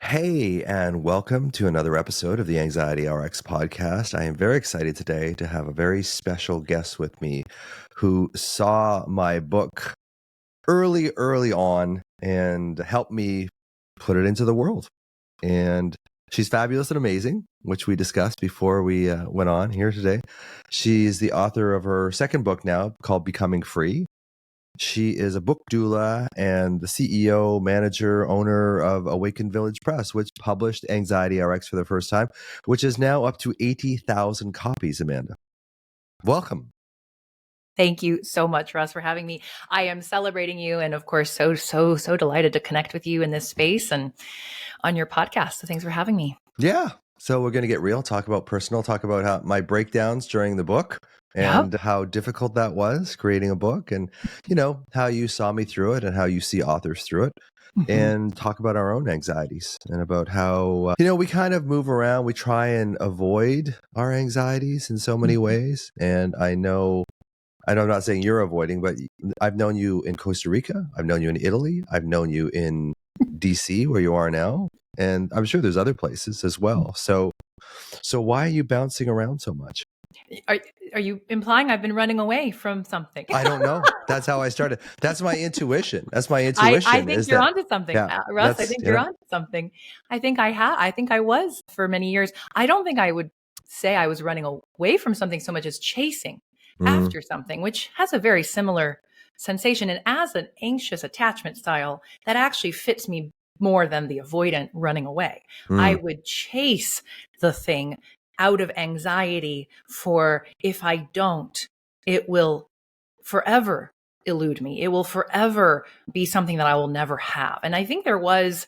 Hey, and welcome to another episode of the Anxiety RX podcast. I am very excited today to have a very special guest with me who saw my book early on and helped me put it into the world. And she's fabulous and amazing, which we discussed before we went on here today. She's the author of her second book now called Becoming Free. She is a book doula and the CEO, manager, owner of Awaken Village Press, which published Anxiety RX for the first time, which is now up to 80,000 copies, Amanda. Welcome. Thank you so much, Russ, for having me. I am celebrating you and, of course, so delighted to connect with you in this space and on your podcast. So thanks for having me. Yeah. So we're going to get real, talk about personal, talk about how my breakdowns during the book and how difficult that was creating a book and, how you saw me through it and how you see authors through it. And talk about our own anxieties and about how, we kind of move around. We try and avoid our anxieties in so many ways. And I know I'm not saying you're avoiding, but I've known you in Costa Rica. I've known you in Italy. I've known you in DC, where you are now. And I'm sure there's other places as well. So why are you bouncing around so much? Are you implying I've been running away from something? I don't know. That's how I started. That's my intuition. I think you're onto something, Russ. I think you're onto something. I think I was for many years. I don't think I would say I was running away from something so much as chasing after something, which has a very similar sensation. And as an anxious attachment style, that actually fits me more than the avoidant running away. I would chase the thing out of anxiety for if I don't, it will forever elude me. It will forever be something that I will never have. And I think there was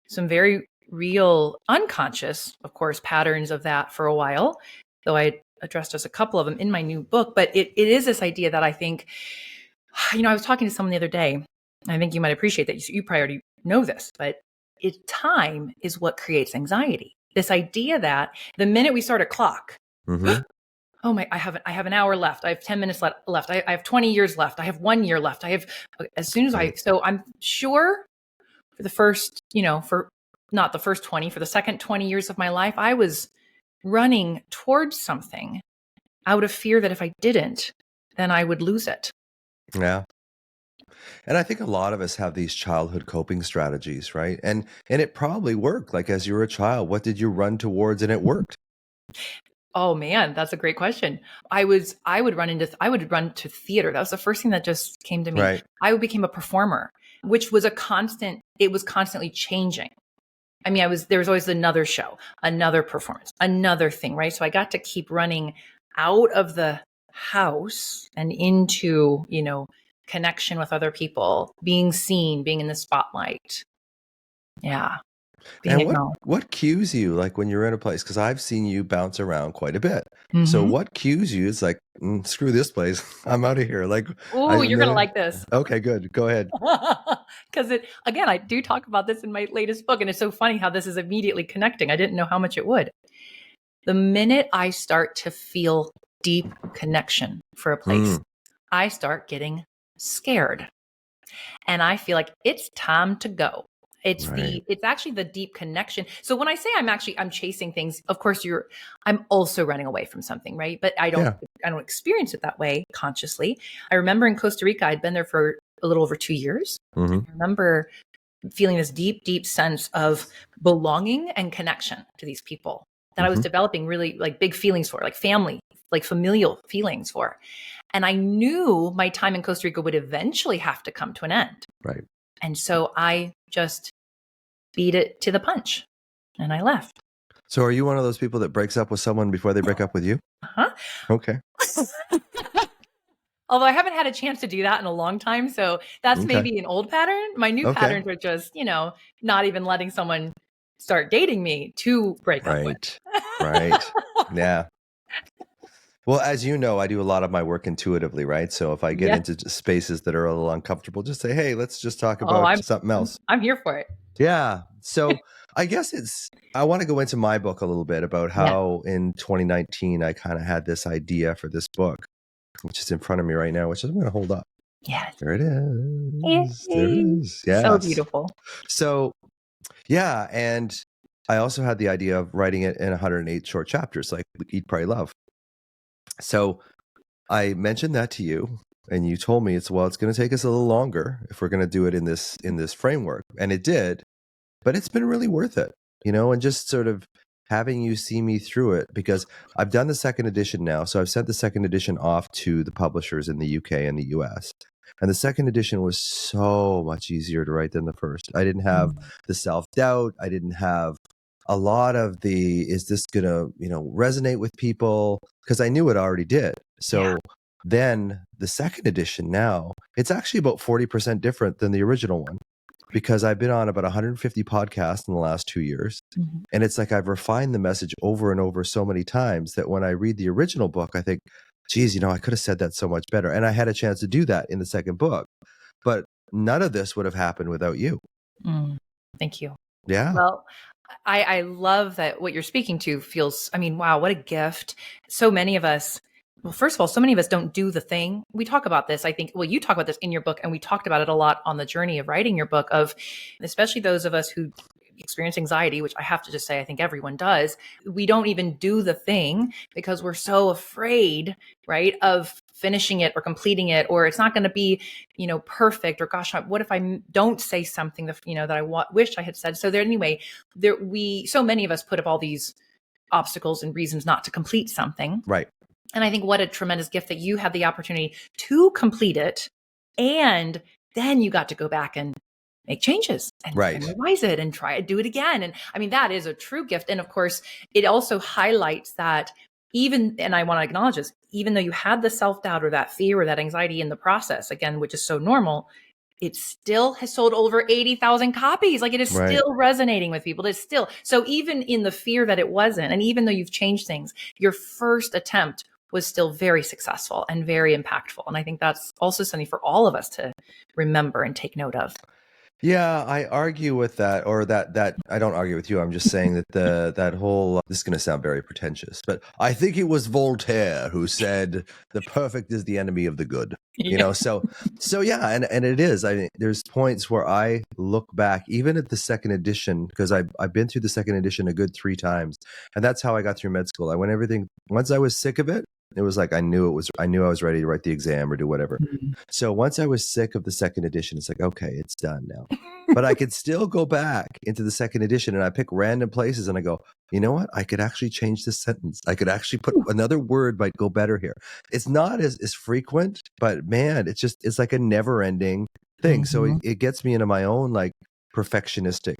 some very real unconscious, of course, patterns of that for a while, though I addressed just a couple of them in my new book. But it is this idea that I think, I was talking to someone the other day, and I think you might appreciate that. You probably already know this, but time is what creates anxiety. This idea that the minute we start a clock, oh my, I have an hour left. I have 10 minutes left. I have 20 years left. I have 1 year left. So I'm sure for the first, for not the first 20, for the second 20 years of my life, I was running towards something out of fear that if I didn't, then I would lose it. Yeah. And I think a lot of us have these childhood coping strategies, right? And it probably worked. Like as you were a child, what did you run towards and it worked? Oh man, that's a great question. I would run to theater. That was the first thing that just came to me. Right. I became a performer, which was it was constantly changing. I mean, there was always another show, another performance, another thing, right? So I got to keep running out of the house and into, connection with other people, being seen, being in the spotlight. Yeah. And what cues you like when you're in a place? Because I've seen you bounce around quite a bit. So what cues you? It's like, screw this place. I'm out of here. Like, oh, you're going to like this. Okay, good. Go ahead. Because again, I do talk about this in my latest book. And it's so funny how this is immediately connecting. I didn't know how much it would. The minute I start to feel deep connection for a place, I start getting scared. And I feel like it's time to go. It's actually the deep connection. So when I say I'm chasing things, of course I'm also running away from something, right? But I don't experience it that way consciously. I remember in Costa Rica, I'd been there for a little over 2 years. I remember feeling this deep, deep sense of belonging and connection to these people that I was developing really like big feelings for, like family, like familial feelings for. And I knew my time in Costa Rica would eventually have to come to an end. Right. And so I just beat it to the punch and I left. So are you one of those people that breaks up with someone before they break up with you? Okay. Although I haven't had a chance to do that in a long time. So that's maybe an old pattern. My new patterns are just, not even letting someone start dating me to break up with. Right. Yeah. Well, as you know, I do a lot of my work intuitively, right? So if I get into spaces that are a little uncomfortable, just say, hey, let's just talk about something else. I'm here for it. Yeah. So I guess I want to go into my book a little bit about how in 2019, I kind of had this idea for this book, which is in front of me right now, which I'm going to hold up. Yes. There it is. There it is. Yes. So beautiful. So Yeah. And I also had the idea of writing it in 108 short chapters, like Eat, Pray, Love. So I mentioned that to you, and you told me it's going to take us a little longer if we're going to do it in this framework. And it did, but it's been really worth it, and just sort of having you see me through it, because I've done the second edition now. So I've sent the second edition off to the publishers in the UK and the US. And the second edition was so much easier to write than the first. I didn't have the self-doubt. I didn't have a lot of the, is this going to, resonate with people? Because I knew it already did. So then the second edition now, it's actually about 40% different than the original one, because I've been on about 150 podcasts in the last 2 years. And it's like I've refined the message over and over so many times that when I read the original book, I think, geez, I could have said that so much better. And I had a chance to do that in the second book. But none of this would have happened without you. Thank you. Yeah. Well, I love that what you're speaking to feels, wow, what a gift. So many of us, well, first of all, so many of us don't do the thing. We talk about this, I think, well, you talk about this in your book, and we talked about it a lot on the journey of writing your book, of especially those of us who experience anxiety, which I have to just say, I think everyone does. We don't even do the thing because we're so afraid, right, of finishing it or completing it, or it's not going to be, perfect, or gosh, what if I don't say something that, that I wish I had said. So there, anyway, so many of us put up all these obstacles and reasons not to complete something. Right. And I think what a tremendous gift that you had the opportunity to complete it. And then you got to go back and make changes and revise it and try to do it again. And that is a true gift. And of course, it also highlights that and I want to acknowledge this, even though you had the self-doubt or that fear or that anxiety in the process, again, which is so normal, it still has sold over 80,000 copies. Like, it is still resonating with people. It's still, so even in the fear that it wasn't, and even though you've changed things, your first attempt was still very successful and very impactful. And I think that's also something for all of us to remember and take note of. Yeah, I argue with that, or that I don't argue with you. I'm just saying that that whole, this is going to sound very pretentious, but I think it was Voltaire who said the perfect is the enemy of the good. So yeah, and it is. I mean, there's points where I look back, even at the second edition, because I've been through the second edition a good 3 times, and that's how I got through med school. Once I was sick of it, it was like I knew I was ready to write the exam or do whatever. So once I was sick of the second edition, it's like, okay, it's done now. But I could still go back into the second edition, and I pick random places and I go, you know what? I could actually change this sentence. I could actually put another word might go better here. It's not as frequent, but man, it's like a never ending thing. So it gets me into my own like perfectionistic,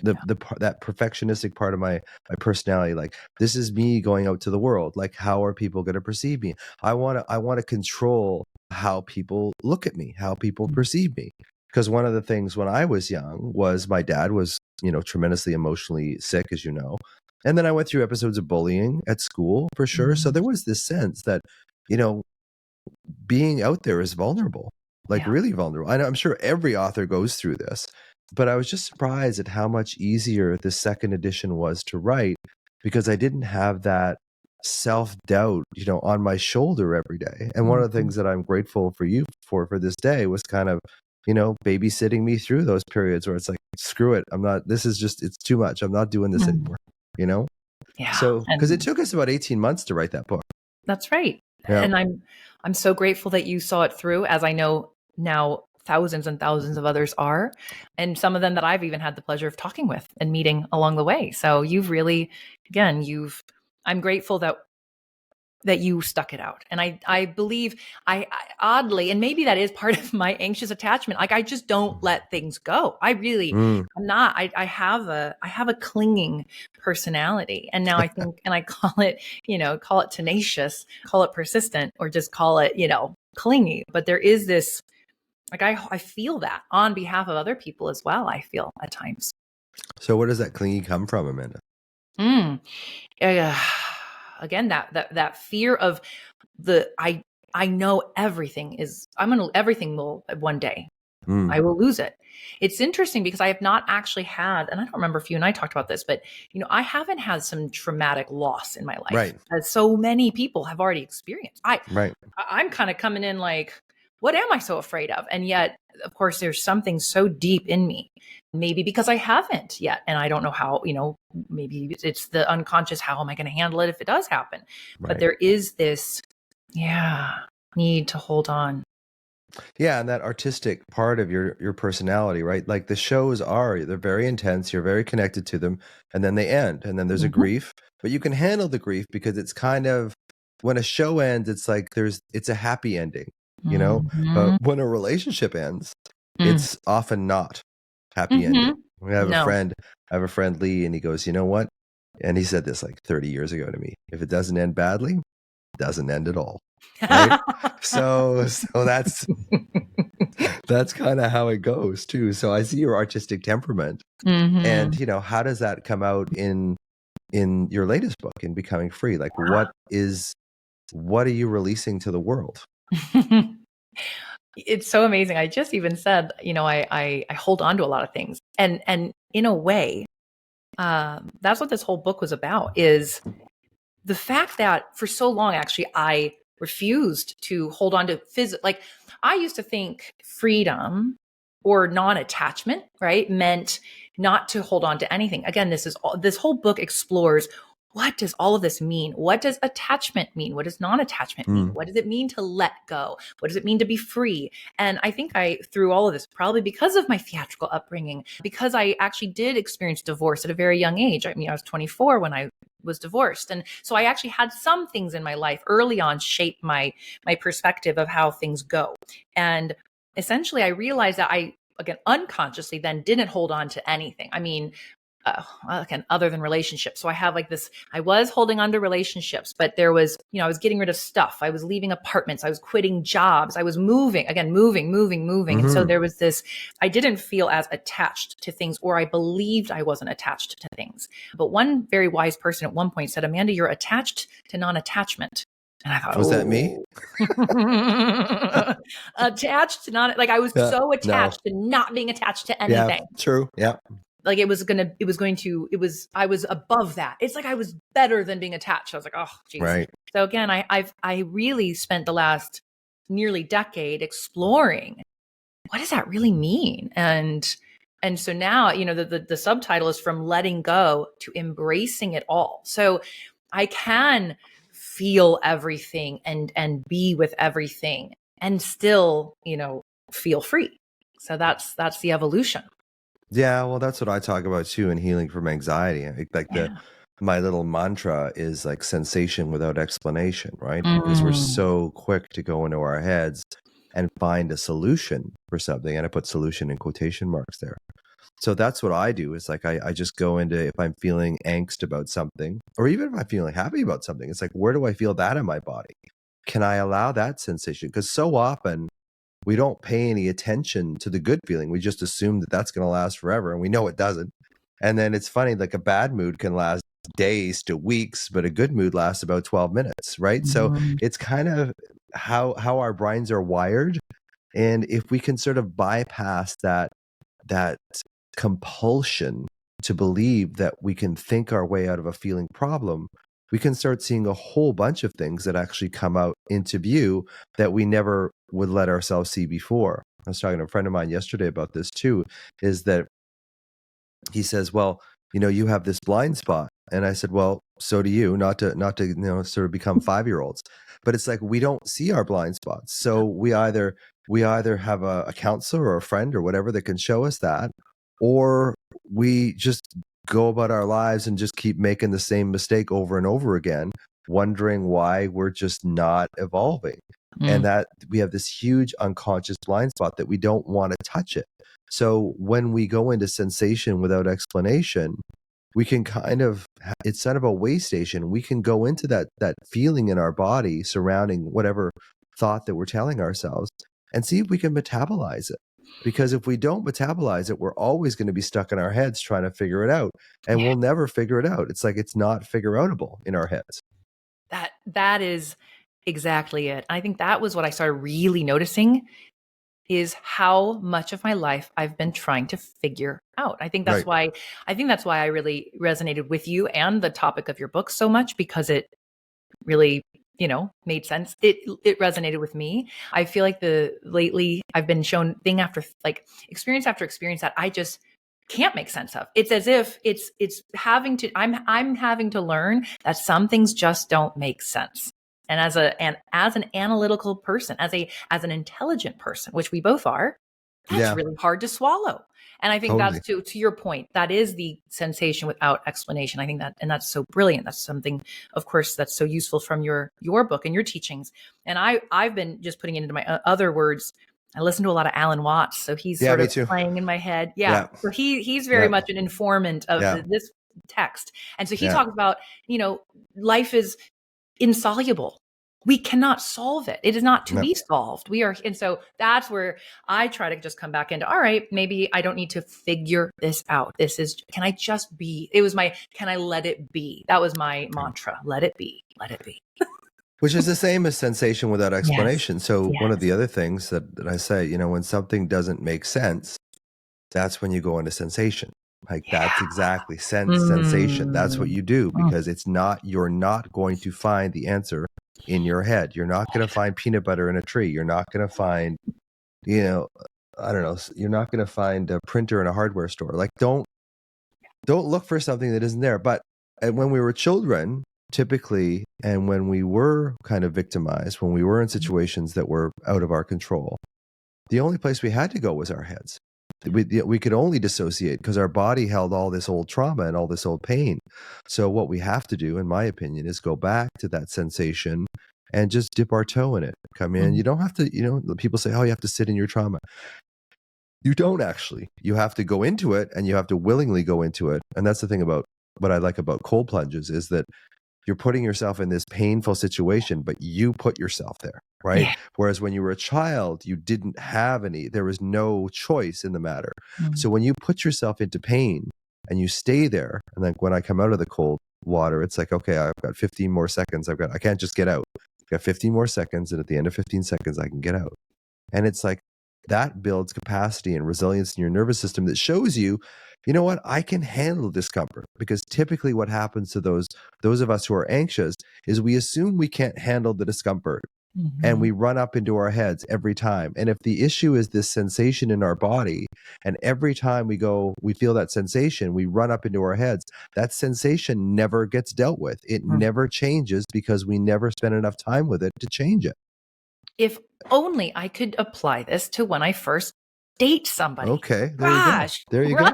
that perfectionistic part of my personality. Like, this is me going out to the world. Like, how are people going to perceive me? I want to control how people look at me, how people perceive me. Because one of the things when I was young was my dad was, tremendously emotionally sick, as you know. And then I went through episodes of bullying at school, for sure. So there was this sense that, being out there is vulnerable, like really vulnerable. I'm sure every author goes through this, but I was just surprised at how much easier the second edition was to write, because I didn't have that self-doubt, on my shoulder every day. And one of the things that I'm grateful for you for this day was kind of, babysitting me through those periods where it's like, screw it. It's too much. I'm not doing this anymore, Yeah. So, because it took us about 18 months to write that book. That's right. Yeah. And I'm so grateful that you saw it through, as I know now thousands and thousands of others are, and some of them that I've even had the pleasure of talking with and meeting along the way. So you've really, again, I'm grateful that you stuck it out. And I believe I oddly, and maybe that is part of my anxious attachment. Like, I just don't let things go. I really, I'm not, I have a clinging personality. And now I think, and I call it, call it tenacious, call it persistent, or just call it, clingy. But there is this, like, I feel that on behalf of other people as well. I feel at times. So where does that clingy come from, Amanda? Again, that fear of I know everything will one day, I will lose it. It's interesting because I have not actually had, and I don't remember if you and I talked about this, but I haven't had some traumatic loss in my life, as so many people have already experienced. I'm kind of coming in like, what am I so afraid of? And yet, of course, there's something so deep in me, maybe because I haven't yet. And I don't know how, maybe it's the unconscious. How am I going to handle it if it does happen? Right. But there is this, need to hold on. Yeah, and that artistic part of your personality, right? Like the shows they're very intense, you're very connected to them, and then they end, and then there's a grief, but you can handle the grief because it's kind of, when a show ends, it's like it's a happy ending, But when a relationship ends, it's often not happy ending. I have a friend, Lee, and he goes, you know what? And he said this like 30 years ago to me. If it doesn't end badly, it doesn't end at all. Right? so that's kind of how it goes too. So I see your artistic temperament, and how does that come out in your latest book, in Becoming Free? Like, what are you releasing to the world? It's so amazing. I just even said, I hold on to a lot of things, and in a way, that's what this whole book was about, is the fact that for so long, actually, I refused to hold on to like, I used to think freedom or non-attachment, right, meant not to hold on to anything. Again, this whole book explores, what does all of this mean? What does attachment mean? What does non-attachment mean? What does it mean to let go? What does it mean to be free? And I think through all of this, probably because of my theatrical upbringing, because I actually did experience divorce at a very young age. I mean, I was 24 when I was divorced. And so I actually had some things in my life early on shape my perspective of how things go. And essentially, I realized that I, again, unconsciously then didn't hold on to anything. I mean, again, other than relationships. So I have like this, I was holding on to relationships, but there was, I was getting rid of stuff. I was leaving apartments. I was quitting jobs. I was moving. And so there was this, I didn't feel as attached to things, or I believed I wasn't attached to things. But one very wise person at one point said, Amanda, you're attached to non-attachment. And I thought, was that me? Attached to like I was so attached to not being attached to anything. Yeah, true. Yeah. Like I was above that. It's like I was better than being attached. I was like, oh, geez. Right. So again, I really spent the last nearly decade exploring, what does that really mean? And so now, the subtitle is From Letting Go to Embracing It All. So I can feel everything and be with everything and still, feel free. So that's the evolution. Yeah, well, that's what I talk about too in healing from anxiety. Like my little mantra is like sensation without explanation, right? Because we're so quick to go into our heads and find a solution for something. And I put solution in quotation marks there. So that's what I do, is like I just go into, if I'm feeling angst about something, or even if I'm feeling happy about something, it's like, where do I feel that in my body? Can I allow that sensation? Because so often we don't pay any attention to the good feeling. We just assume that that's going to last forever, and we know it doesn't. And then it's funny, like a bad mood can last days to weeks, but a good mood lasts about 12 minutes, right? So it's kind of how our brains are wired. And if we can sort of bypass that compulsion to believe that we can think our way out of a feeling problem, we can start seeing a whole bunch of things that actually come out into view that we never would let ourselves see before. I was talking to a friend of mine yesterday about this too, is that he says, well, you have this blind spot. And I said, well, so do you, not to sort of become 5-year-olds. But it's like, we don't see our blind spots. So we either have a counselor or a friend or whatever that can show us that, or we just go about our lives and just keep making the same mistake over and over again, wondering why we're just not evolving. And that we have this huge unconscious blind spot that we don't want to touch it. So when we go into sensation without explanation, we can kind of, it's kind of a way station. We can go into that feeling in our body surrounding whatever thought that we're telling ourselves, and see if we can metabolize it. Because if we don't metabolize it, we're always going to be stuck in our heads trying to figure it out, and we'll never figure it out. It's like, it's not figure outable in our heads. That is exactly it. I think that was what I started really noticing, is how much of my life I've been trying to figure out. I think that's why I really resonated with you and the topic of your book so much, because it really made sense. It resonated with me. I feel like lately I've been shown thing after experience after experience that I just can't make sense of. It's as if it's having to I'm having to learn that some things just don't make sense. And as an analytical person, as an intelligent person, which we both are, that's really hard to swallow. And I think that's to your point, that is the sensation without explanation. I think and that's so brilliant. That's something, of course, that's so useful from your book and your teachings. And I've been just putting it into my other words. I listen to a lot of Alan Watts, so he's sort of playing in my head. Yeah. So he's very much an informant of this text. And so he talks about, life is insoluble. We cannot solve it. It is not to be solved. And so that's where I try to just come back into, all right, maybe I don't need to figure this out. Can I just be? Can I let it be? That was my mantra. Let it be. Let it be. Which is the same as sensation without explanation. Yes. So one of the other things that I say, when something doesn't make sense, that's when you go into sensation. That's exactly sensation. That's what you do, because you're not going to find the answer in your head. You're not going to find peanut butter in a tree. You're not going to find, I don't know, you're not going to find a printer in a hardware store. Don't look for something that isn't there. But when we were children, typically, and when we were kind of victimized, when we were in situations that were out of our control, the only place we had to go was our heads. We could only dissociate because our body held all this old trauma and all this old pain. So what we have to do, in my opinion, is go back to that sensation and just dip our toe in it. Come in. You don't have to, people say, oh, you have to sit in your trauma. You don't actually. You have to go into it, and you have to willingly go into it. And that's the thing about what I like about cold plunges, is that you're putting yourself in this painful situation, but you put yourself there, right? Yeah. Whereas when you were a child, you didn't have there was no choice in the matter. So when you put yourself into pain and you stay there, and then when I come out of the cold water, it's like, okay, I've got 15 more seconds. I can't just get out. I've got 15 more seconds. And at the end of 15 seconds, I can get out. And it's like, that builds capacity and resilience in your nervous system that shows you, know what, I can handle discomfort. Because typically what happens to those of us who are anxious is we assume we can't handle the discomfort, and we run up into our heads every time. And if the issue is this sensation in our body, and every time we feel that sensation, we run up into our heads, that sensation never gets dealt with. It never changes because we never spend enough time with it to change it. If only I could apply this to when I first date somebody. Okay, there you go.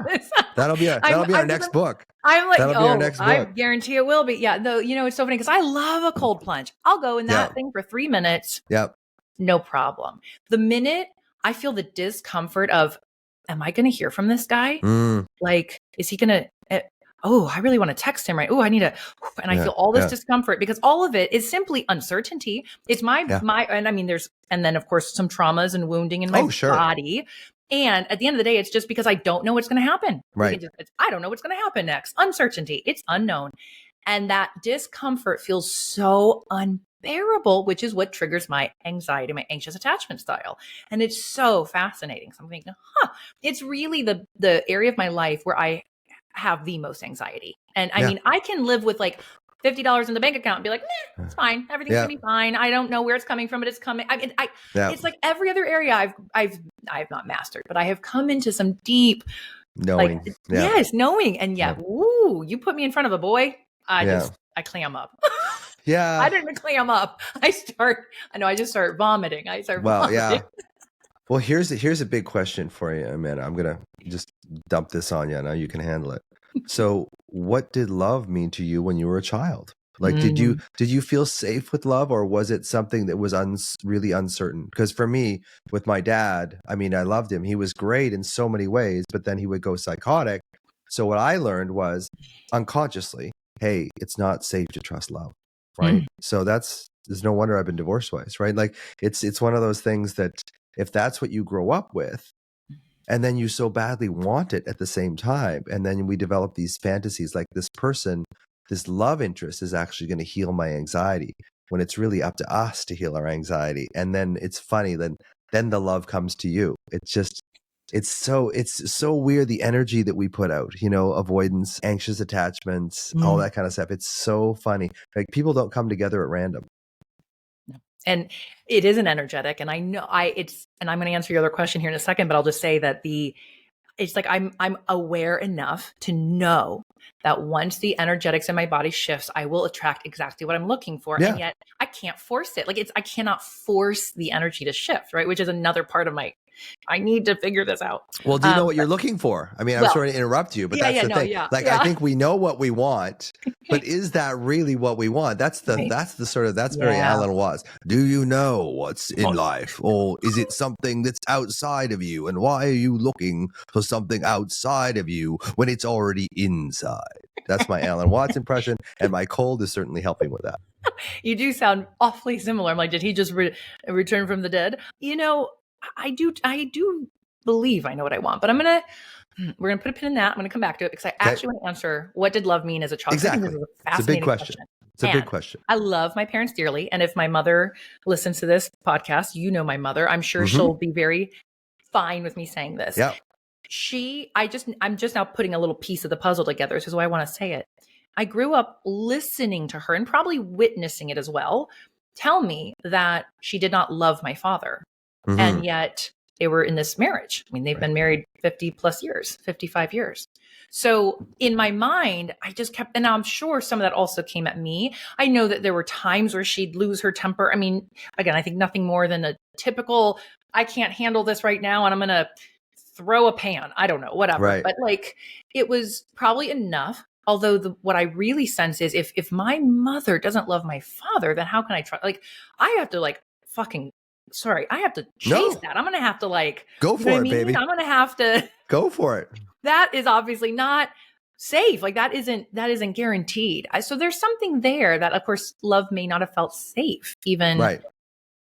That'll be our next book. I'm like, I guarantee it will be. Yeah, though, it's so funny because I love a cold plunge. I'll go in that thing for 3 minutes. Yep. No problem. The minute I feel the discomfort of, am I going to hear from this guy? Like, is he going to? I really want to text him, right? Oh, I need to, and I feel all this discomfort because all of it is simply uncertainty. It's and I mean, and then of course some traumas and wounding in my body. And at the end of the day, it's just because I don't know what's going to happen. Right. I don't know what's going to happen next. Uncertainty. It's unknown. And that discomfort feels so unbearable, which is what triggers my anxiety, my anxious attachment style. And it's so fascinating. So I'm thinking, it's really the area of my life where I have the most anxiety. And I mean, I can live with like $50 in the bank account and be like, it's fine. Everything's gonna be fine. I don't know where it's coming from, but it's coming. It's like every other area I've not mastered, but I have come into some deep knowing. Knowing. And you put me in front of a boy, I clam up. Yeah. I don't even clam up. I just start vomiting. Vomiting. Well, here's a big question for you, Amanda. I'm going to just dump this on you. Now you can handle it. So what did love mean to you when you were a child? Like, did you feel safe with love, or was it something that was really uncertain? Because for me, with my dad, I mean, I loved him. He was great in so many ways, but then he would go psychotic. So what I learned was unconsciously, hey, it's not safe to trust love, right? So there's no wonder I've been divorced twice, right? Like it's one of those things that if that's what you grow up with, and then you so badly want it at the same time, and then we develop these fantasies like this love interest is actually going to heal my anxiety, when it's really up to us to heal our anxiety. And then it's funny, then the love comes to you. It's so weird, the energy that we put out, avoidance, anxious attachments, all that kind of stuff. It's so funny. Like, people don't come together at random. And it is an energetic. And I know and I'm going to answer your other question here in a second, but I'll just say that it's like I'm aware enough to know that once the energetics in my body shifts, I will attract exactly what I'm looking for. Yeah. And yet I can't force it. Like I cannot force the energy to shift, right? Which is another part of I need to figure this out. Well, do you know what you're looking for? I mean, I'm sorry to interrupt you, but that's the thing. I think we know what we want, but is that really what we want? That's very Alan Watts. Do you know what's in life, or is it something that's outside of you? And why are you looking for something outside of you when it's already inside? That's my Alan Watts impression, and my cold is certainly helping with that. You do sound awfully similar. I'm like, did he just return from the dead? I do believe I know what I want, but we're going to put a pin in that. I'm going to come back to it because I actually want to answer, what did love mean as a child? Exactly. This is a fascinating question. It's a big question. I love my parents dearly. And if my mother listens to this podcast, you know my mother, I'm sure she'll be very fine with me saying this. Yeah. I'm just now putting a little piece of the puzzle together. This is why I want to say it. I grew up listening to her and probably witnessing it as well, tell me that she did not love my father. And yet they were in this marriage. I mean, they've been married 50 plus years, 55 years. So in my mind, I just kept, and I'm sure some of that also came at me. I know that there were times where she'd lose her temper. I mean, again, I think nothing more than a typical, I can't handle this right now, and I'm going to throw a pan. I don't know, whatever. Right. But it was probably enough. Although what I really sense is if my mother doesn't love my father, then how can I try? I have to I have to chase that. I'm going to have to go for it, baby. I'm going to have to go for it. That is obviously not safe. That isn't guaranteed. So there's something there that, of course, love may not have felt safe even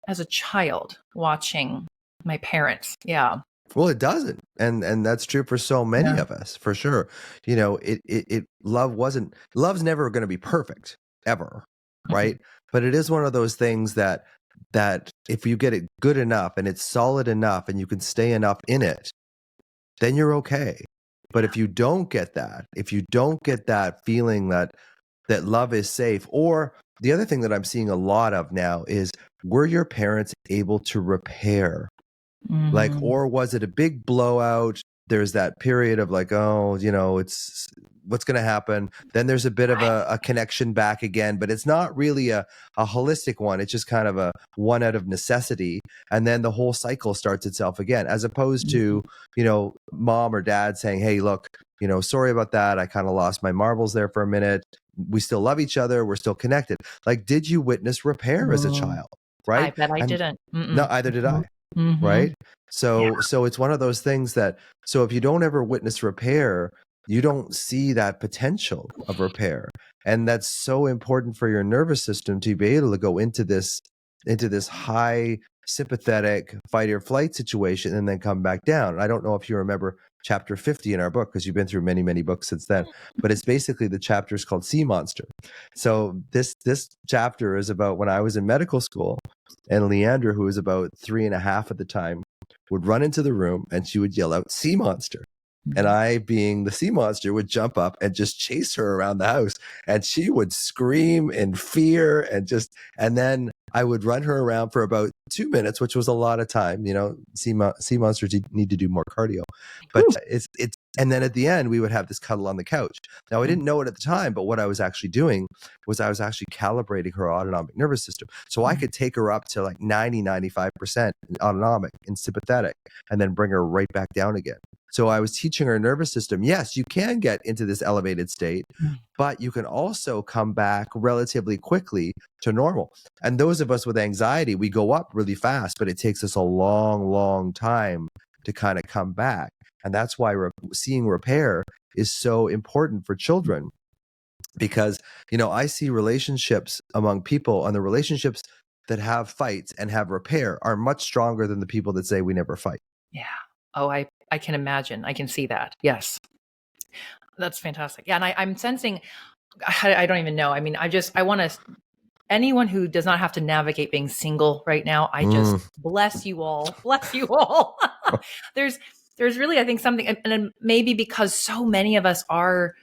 as a child watching my parents. Yeah. Well, it doesn't. And that's true for so many of us, for sure. Love's never going to be perfect ever. Right. But it is one of those things that if you get it good enough and it's solid enough and you can stay enough in it, then you're okay. But if you don't get that feeling that love is safe, or the other thing that I'm seeing a lot of now is, were your parents able to repair? Or was it a big blowout? There's that period of it's what's going to happen. Then there's a bit of a connection back again, but it's not really a holistic one. It's just kind of a one out of necessity. And then the whole cycle starts itself again, as opposed to, mom or dad saying, hey, look, sorry about that. I kind of lost my marbles there for a minute. We still love each other. We're still connected. Did you witness repair as a child? Right? I bet I didn't. No, either did I. Right. So it's one of those things that, so if you don't ever witness repair, you don't see that potential of repair. And that's so important for your nervous system to be able to go into this high sympathetic fight or flight situation and then come back down. And I don't know if you remember chapter 50 in our book, because you've been through many, many books since then, but it's basically, the chapter is called Sea Monster. So this chapter is about when I was in medical school, and Leandra, who was about 3.5 at the time, would run into the room and she would yell out, "Sea monster." And I, being the sea monster, would jump up and just chase her around the house. And she would scream in fear and then I would run her around for about 2 minutes, which was a lot of time. Sea monsters need to do more cardio. But and then at the end, we would have this cuddle on the couch. Now, I didn't know it at the time, but what I was actually doing was I was actually calibrating her autonomic nervous system. So I could take her up to 90-95% autonomic and sympathetic, and then bring her right back down again. So I was teaching her nervous system, yes, you can get into this elevated state, but you can also come back relatively quickly to normal. And those of us with anxiety, we go up really fast, but it takes us a long, long time to kind of come back. And that's why seeing repair is so important for children. Because, I see relationships among people, and the relationships that have fights and have repair are much stronger than the people that say we never fight. Yeah. Oh, I can imagine. I can see that. Yes. That's fantastic. Yeah. And I'm sensing, I don't even know. I mean, I want to, anyone who does not have to navigate being single right now, I just bless you all. Bless you all. There's really, I think, something, and maybe because so many of us are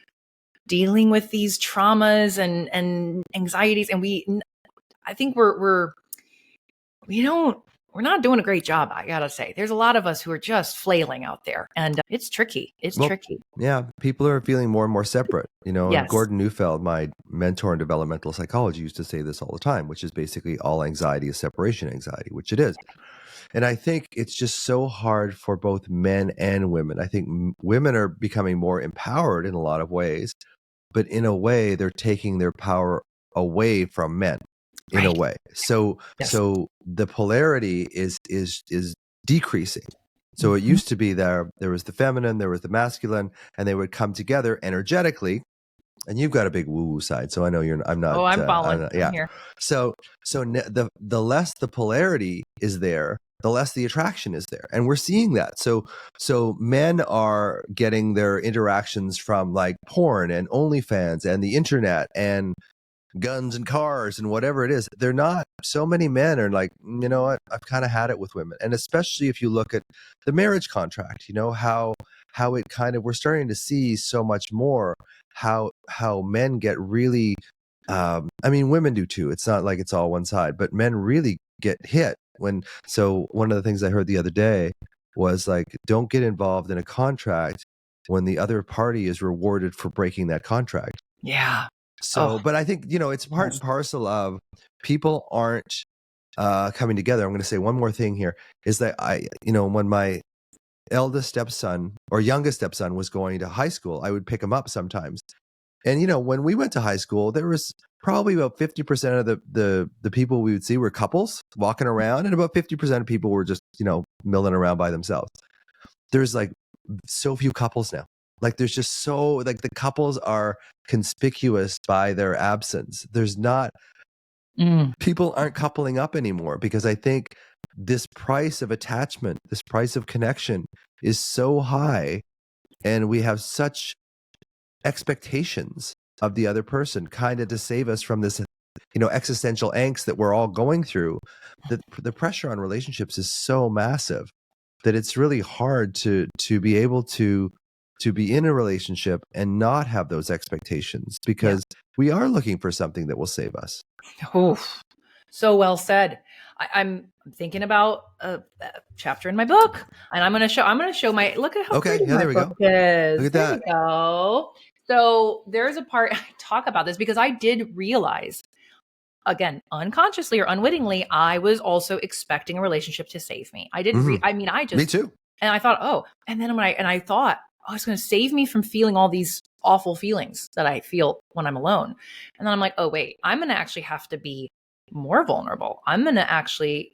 dealing with these traumas and anxieties, and I think we're we're not doing a great job. I gotta say, there's a lot of us who are just flailing out there, and it's tricky. It's tricky. Yeah. People are feeling more and more separate, Yes. Gordon Neufeld, my mentor in developmental psychology, used to say this all the time, which is basically all anxiety is separation anxiety, which it is. And I think it's just so hard for both men and women. I think women are becoming more empowered in a lot of ways, but in a way, they're taking their power away from men in a way. So the polarity is decreasing. So it used to be there was the feminine, there was the masculine, and they would come together energetically. And you've got a big woo-woo side, so I know I'm not. Oh, I'm following. Yeah. I'm here. So the less the polarity is there, the less the attraction is there, and we're seeing that. So men are getting their interactions from like porn and OnlyFans and the internet and guns and cars and whatever it is. They're not. So many men are like, you know what? I've kind of had it with women, and especially if you look at the marriage contract, how it kind of, we're starting to see so much more how men get really. I mean, women do too. It's not like it's all one side, but men really get hit when. So one of the things I heard the other day was like, don't get involved in a contract when the other party is rewarded for breaking that contract. Yeah. So, but I think, it's part and parcel of people aren't coming together. I'm going to say one more thing here is that when my eldest stepson or youngest stepson was going to high school, I would pick him up sometimes. And, when we went to high school, there was probably about 50% of the people we would see were couples walking around, and about 50% of people were just, milling around by themselves. There's like so few couples now. Like there's just so, like the couples are conspicuous by their absence. There's not, people aren't coupling up anymore because I think this price of attachment, this price of connection is so high, and we have such expectations of the other person kind of to save us from this, existential angst that we're all going through. The pressure on relationships is so massive that it's really hard to be able to be in a relationship and not have those expectations, because we are looking for something that will save us. Oh, so well said. I'm thinking about a chapter in my book, and I'm going to show my, look at how pretty my book is. Look at there that. we go. So there's a part I talk about this because I did realize, again, unconsciously or unwittingly, I was also expecting a relationship to save me. I didn't, me too. And I thought, and then I thought, it's going to save me from feeling all these awful feelings that I feel when I'm alone. And then I'm like, oh, wait, I'm going to actually have to be more vulnerable. I'm going to actually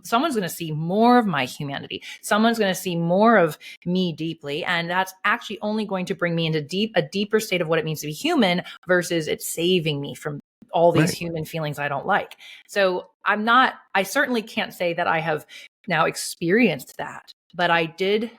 someone's going to see more of my humanity. Someone's going to see more of me deeply. And that's actually only going to bring me into a deeper state of what it means to be human versus it saving me from all these human feelings I don't like. So I certainly can't say that I have now experienced that. But I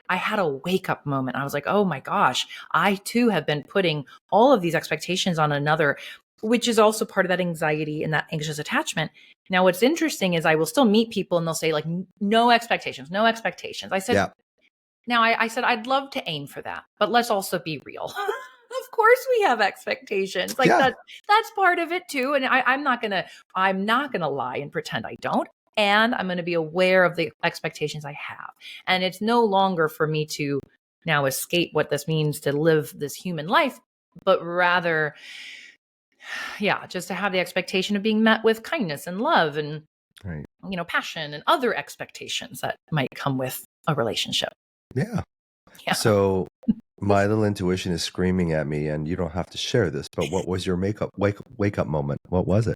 had a wake up moment. I was like, oh my gosh, I too have been putting all of these expectations on another, which is also part of that anxiety and that anxious attachment. Now, what's interesting is I will still meet people and they'll say like, no expectations, no expectations. I said, I said, I'd love to aim for that, but let's also be real. Of course we have expectations. Like that's part of it too. And I'm not gonna lie and pretend I don't. And I'm going to be aware of the expectations I have. And it's no longer for me to now escape what this means to live this human life, but rather, just to have the expectation of being met with kindness and love and, passion and other expectations that might come with a relationship. Yeah. So my little intuition is screaming at me, and you don't have to share this, but what was your wake up moment? What was it?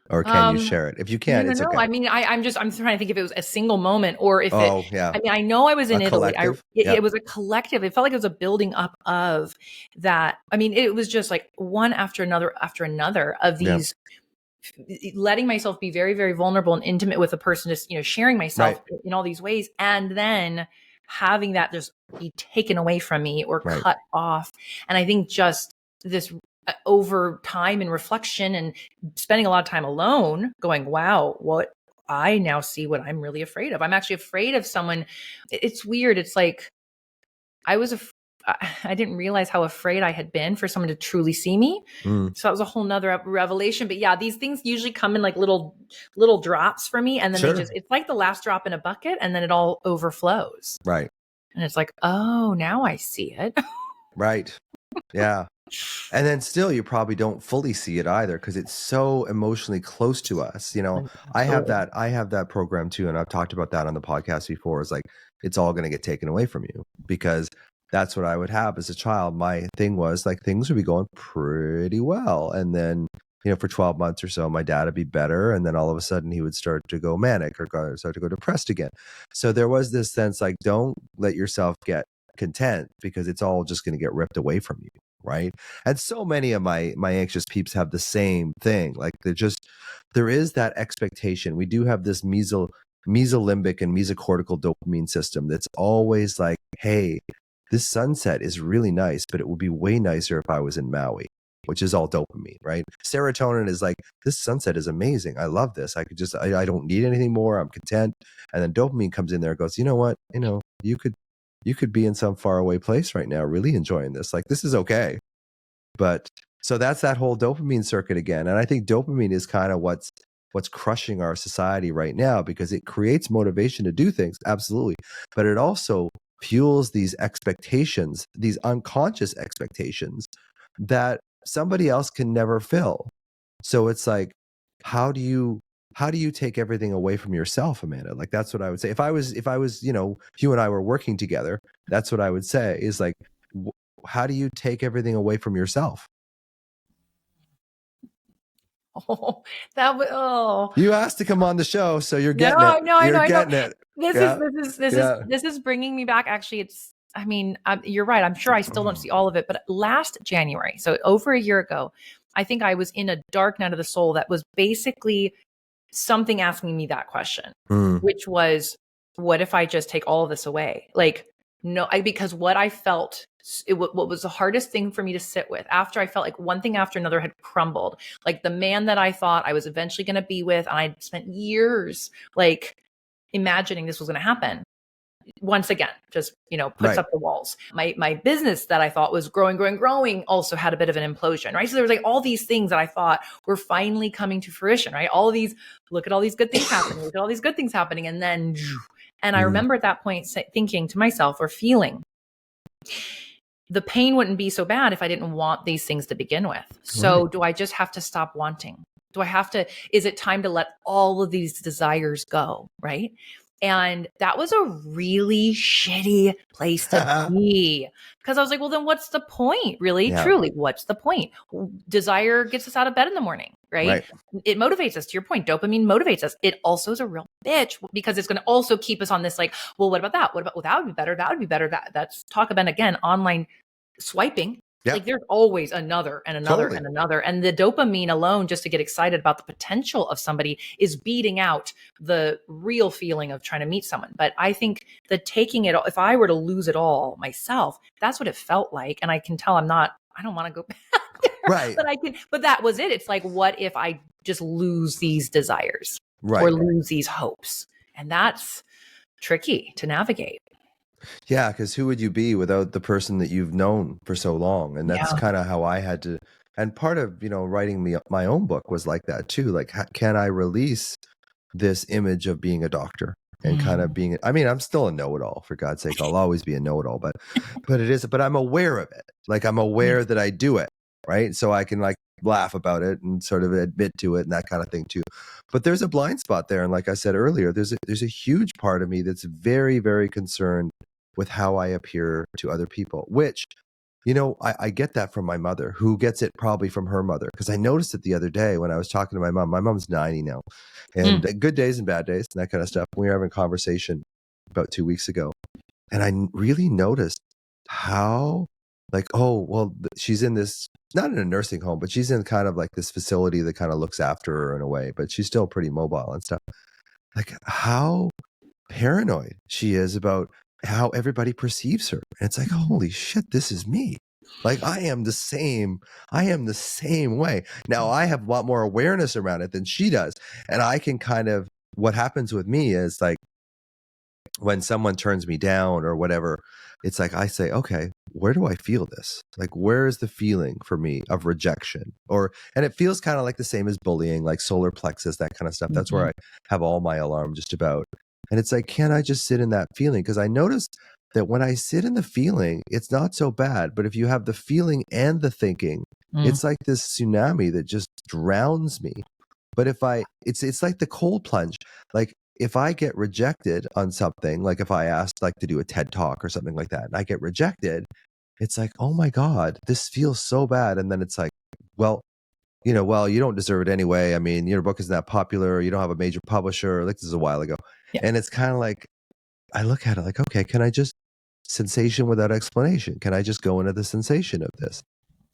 Or can you share it? If you can't, it's okay. I mean, I'm trying to think if it was a single moment or if I mean, I know I was in Italy. It was a collective. It felt like it was a building up of that. I mean, it was just like one after another of these, letting myself be very, very vulnerable and intimate with a person, just, sharing myself in all these ways. And then having that just be taken away from me or cut off. And I think just this over time and reflection and spending a lot of time alone going, wow, what I now see what I'm really afraid of. I'm actually afraid of someone. It's weird. It's like, I was I didn't realize how afraid I had been for someone to truly see me. So that was a whole nother revelation. But yeah, these things usually come in like little drops for me. And then it's like the last drop in a bucket, and then it all overflows. Right. And it's like, oh, now I see it. Right. Yeah. And then still, you probably don't fully see it either, because it's so emotionally close to us. You know, I have that program too. And I've talked about that on the podcast before. It's like, it's all going to get taken away from you, because that's what I would have as a child. My thing was like, things would be going pretty well. And then, you know, for 12 months or so, my dad would be better. And then all of a sudden he would start to go manic or start to go depressed again. So there was this sense like, don't let yourself get content, because it's all just going to get ripped away from you. Right. And so many of my anxious peeps have the same thing. Like there is that expectation. We do have this mesolimbic and mesocortical dopamine system that's always like, hey, this sunset is really nice, but it would be way nicer if I was in Maui, which is all dopamine, right? Serotonin is like, this sunset is amazing. I love this. I could just, I don't need anything more. I'm content. And then dopamine comes in there and goes, you know what? You know, you could be in some faraway place right now, really enjoying this. Like, this is okay. But so that's that whole dopamine circuit again. And I think dopamine is kind of what's crushing our society right now, because it creates motivation to do things. Absolutely. But it also fuels these expectations, these unconscious expectations that somebody else can never fill. So it's like, how do you take everything away from yourself, Amanda? Like, that's what I would say. If I was, you know, you and I were working together, that's what I would say is like, how do you take everything away from yourself? Oh, you asked to come on the show, so you're getting it. You're getting it. This is bringing me back. Actually, I mean, you're right. I'm sure I still don't see all of it, but last January, so over a year ago, I think I was in a dark night of the soul that was basically something asking me that question, which was, what if I just take all of this away? Like, no, because what I felt, what was the hardest thing for me to sit with after I felt like one thing after another had crumbled, like the man that I thought I was eventually going to be with, and I spent years like imagining this was going to happen. Once again, just, you know, puts up the walls. My business that I thought was growing also had a bit of an implosion, right? So there was like all these things that I thought were finally coming to fruition, right? Look at all these good things happening. Look at all these good things happening. And then, and I remember at that point thinking to myself, or feeling, the pain wouldn't be so bad if I didn't want these things to begin with. So do I just have to stop wanting? Is it time to let all of these desires go, right? And that was a really shitty place to be, because I was like, well, then what's the point? Really, truly, what's the point? Desire gets us out of bed in the morning, right? It motivates us. To your point, dopamine motivates us. It also is a real bitch, because it's going to also keep us on this like, well, what about that? Well, that would be better. That would be better. That's talk about, again, online swiping. Like, there's always another and another and another. And the dopamine alone, just to get excited about the potential of somebody, is beating out the real feeling of trying to meet someone. But I think that taking it, if I were to lose it all myself, that's what it felt like. And I can tell I don't want to go back there. Right. But that was it. It's like, what if I just lose these desires or lose these hopes? And that's tricky to navigate. Yeah, because who would you be without the person that you've known for so long? And that's kind of how I had to. And part of, you know, writing my own book was like that too. Like, can I release this image of being a doctor and kind of being? I mean, I'm still a know-it-all, for God's sake. I'll always be a know-it-all, but but I'm aware of it. Like, I'm aware that I do it, right? So I can like laugh about it and sort of admit to it and that kind of thing too. But there's a blind spot there, and like I said earlier, there's a huge part of me that's very, very concerned with how I appear to other people, which, you know, I get that from my mother, who gets it probably from her mother. Because I noticed it the other day when I was talking to my mom. My mom's 90 now, and good days and bad days and that kind of stuff. We were having a conversation about 2 weeks ago, and I really noticed how, like, oh, well, she's in this, not in a nursing home, but she's in kind of like this facility that kind of looks after her in a way, but she's still pretty mobile and stuff. Like, how paranoid she is about how everybody perceives her. And it's like, holy shit, this is me. Like, I am the same way. Now, I have a lot more awareness around it than she does. And I can kind of, what happens with me is like, when someone turns me down or whatever, it's like I say, okay, where do I feel this? Like, where is the feeling for me of rejection? And it feels kind of like the same as bullying, like solar plexus, that kind of stuff. That's where I have all my alarm just about. And it's like, can I just sit in that feeling? Because I notice that when I sit in the feeling, it's not so bad. But if you have the feeling and the thinking, it's like this tsunami that just drowns me. But it's like the cold plunge. Like, if I get rejected on something, like if I asked like to do a TED talk or something like that, and I get rejected, it's like, oh my God, this feels so bad. And then it's like, well, you don't deserve it anyway. I mean, your book isn't that popular. You don't have a major publisher. Like, this is a while ago. Yeah. And it's kind of like, I look at it like, okay, can I just sensation without explanation? Can I just go into the sensation of this?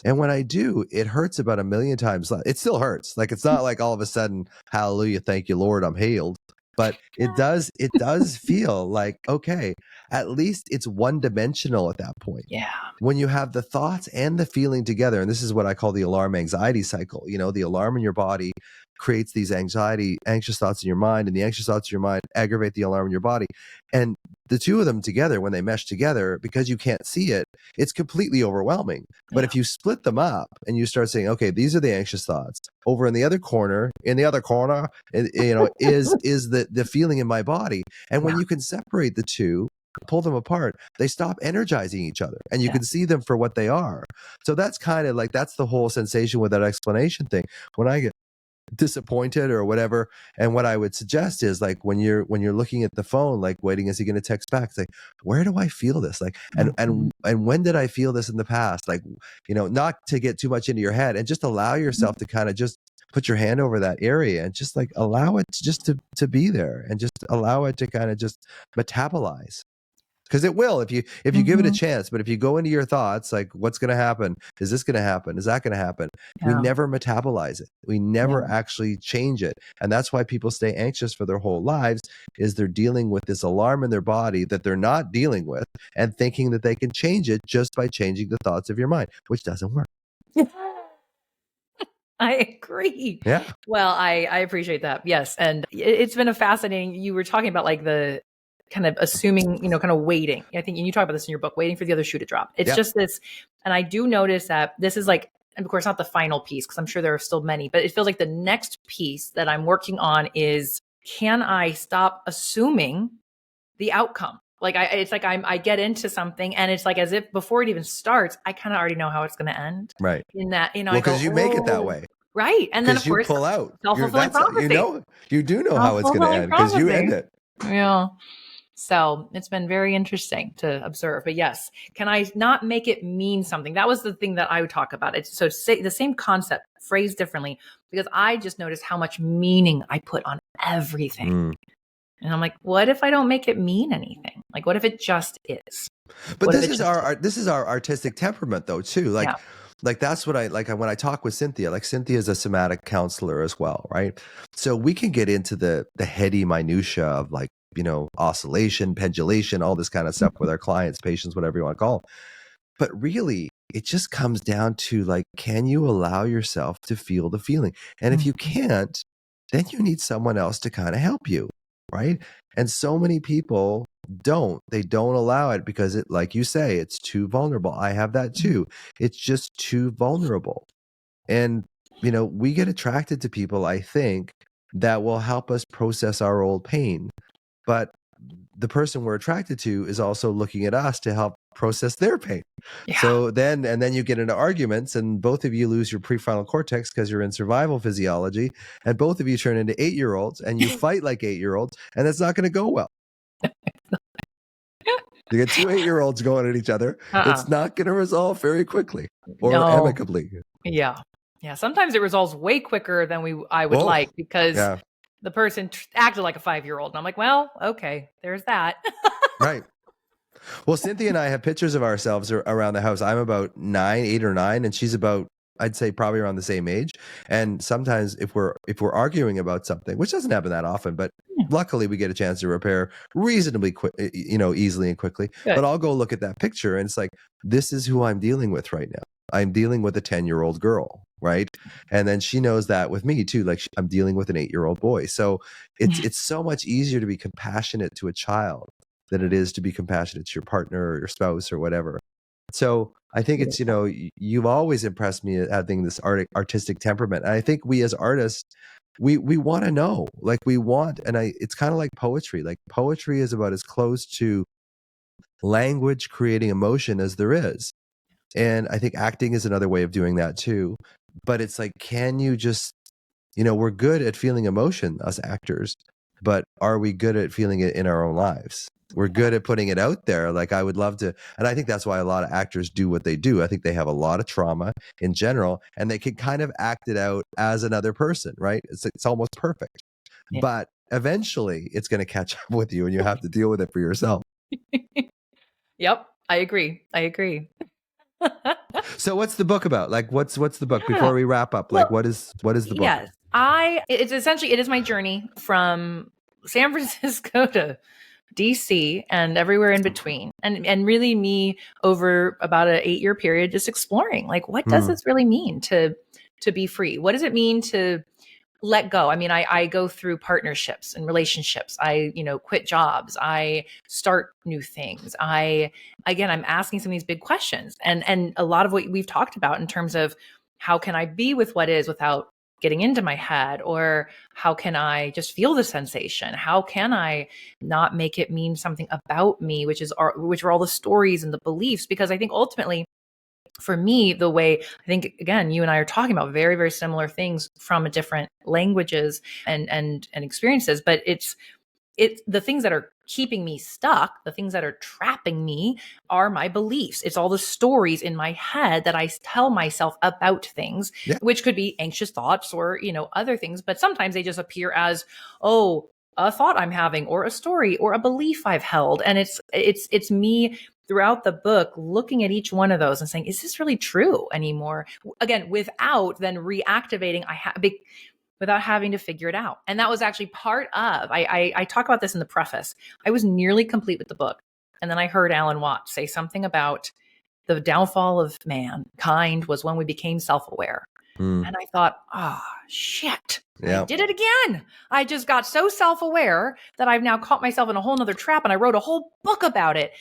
And when I do, it hurts about 1,000,000 times less. It still hurts. Like, it's not like all of a sudden, hallelujah, thank you, Lord, I'm healed. But it does feel like, okay, at least it's one dimensional at that point. Yeah. When you have the thoughts and the feeling together, and this is what I call the alarm anxiety cycle. The alarm in your body creates these anxious thoughts in your mind, and the anxious thoughts in your mind aggravate the alarm in your body. And the two of them together, when they mesh together, because you can't see it, it's completely overwhelming. But if you split them up and you start saying, okay, these are the anxious thoughts. Over in the other corner, is the feeling in my body. And when you can separate the two, pull them apart, they stop energizing each other, and you can see them for what they are. So that's kind of like, that's the whole sensation with that explanation thing. When I get disappointed or whatever, and what I would suggest is, like, when you're looking at the phone, like waiting, is he going to text back? It's like, where do I feel this? Like, and when did I feel this in the past? Like, not to get too much into your head, and just allow yourself to kind of just put your hand over that area and just like allow it just to be there, and just allow it to kind of just metabolize. Because it will, if you give it a chance. But if you go into your thoughts, like, what's going to happen? Is this going to happen? Is that going to happen? Yeah. We never metabolize it. We never actually change it. And that's why people stay anxious for their whole lives, is they're dealing with this alarm in their body that they're not dealing with, and thinking that they can change it just by changing the thoughts of your mind, which doesn't work. I agree. Yeah. Well, I appreciate that. Yes. And it's been a fascinating, you were talking about like the kind of assuming, kind of waiting. I think, and you talk about this in your book, waiting for the other shoe to drop. It's just this. And I do notice that this is like, and of course, not the final piece, because I'm sure there are still many, but it feels like the next piece that I'm working on is, can I stop assuming the outcome? Like, it's like I get into something, and it's like as if before it even starts, I kind of already know how it's going to end. Right. In that, well, because you make it that way. Right. And then, of course, you pull out. Self-fulfilling prophecy. You do know how it's going to end, because you end it. Yeah. So it's been very interesting to observe. But yes, can I not make it mean something? That was the thing that I would talk about. It's so say the same concept, phrased differently, because I just noticed how much meaning I put on everything. And I'm like, what if I don't make it mean anything? Like, what if it just is? But this is our artistic temperament, though, too. Like that's what I like when I talk with Cynthia. Like, Cynthia is a somatic counselor as well, right? So we can get into the heady minutia of, like, oscillation, pendulation, all this kind of stuff with our clients, patients, whatever you want to call them. But really, it just comes down to, like, can you allow yourself to feel the feeling? And if you can't, then you need someone else to kind of help you, right? And so many people they don't allow it, because it, like you say, it's too vulnerable. I have that too. It's just too vulnerable. And, we get attracted to people, I think, that will help us process our old pain. But the person we're attracted to is also looking at us to help process their pain. Yeah. So then you get into arguments, and both of you lose your prefrontal cortex because you're in survival physiology, and both of you turn into 8-year-olds, and you fight like 8-year-olds, and that's not going to go well. You get 2 8-year-olds going at each other. It's not going to resolve very quickly or amicably. Yeah. Yeah. Sometimes it resolves way quicker than I would like, because the person acted like a 5-year-old. And I'm like, well, okay, there's that. Right. Well, Cynthia and I have pictures of ourselves around the house. I'm about 8 or 9, and she's about, I'd say, probably around the same age. And sometimes if we're arguing about something, which doesn't happen that often, but luckily we get a chance to repair reasonably quick, easily and quickly. Good. But I'll go look at that picture, and it's like, this is who I'm dealing with right now. I'm dealing with a 10-year-old girl, right? And then she knows that with me too. Like, I'm dealing with an 8-year-old boy. So it's so much easier to be compassionate to a child than it is to be compassionate to your partner or your spouse or whatever. So I think it's, you've always impressed me having this artistic temperament. And I think we as artists, we want to know, like it's kind of like poetry. Like poetry is about as close to language creating emotion as there is. And I think acting is another way of doing that too. But it's like, can you just, we're good at feeling emotion, us actors, but are we good at feeling it in our own lives? We're good at putting it out there. Like I would love to, and I think that's why a lot of actors do what they do. I think they have a lot of trauma in general, and they can kind of act it out as another person, right? It's almost perfect. Yeah. But eventually it's going to catch up with you and you have to deal with it for yourself. Yep, I agree. So what's the book about? Like what's the book before we wrap up? Like what is the book? Yes. It's essentially, it is my journey from San Francisco to DC and everywhere in between. And really me over about an 8-year period, just exploring, like, what does this really mean to be free? What does it mean to let go? I mean, I go through partnerships and relationships. I, quit jobs. I start new things. I'm asking some of these big questions, and a lot of what we've talked about in terms of how can I be with what is without getting into my head, or how can I just feel the sensation? How can I not make it mean something about me, which are all the stories and the beliefs? Because I think ultimately, for me, the way I think, again, you and I are talking about very, very similar things from different languages and experiences, but it's the things that are keeping me stuck, the things that are trapping me are my beliefs. It's all the stories in my head that I tell myself about things, which could be anxious thoughts or, other things, but sometimes they just appear as, a thought I'm having or a story or a belief I've held. And it's me throughout the book looking at each one of those and saying, is this really true anymore? Again, without then reactivating, without having to figure it out. And that was actually part of, I talk about this in the preface. I was nearly complete with the book. And then I heard Alan Watts say something about the downfall of mankind was when we became self-aware. And I thought, shit, I did it again. I just got so self-aware that I've now caught myself in a whole nother trap, and I wrote a whole book about it.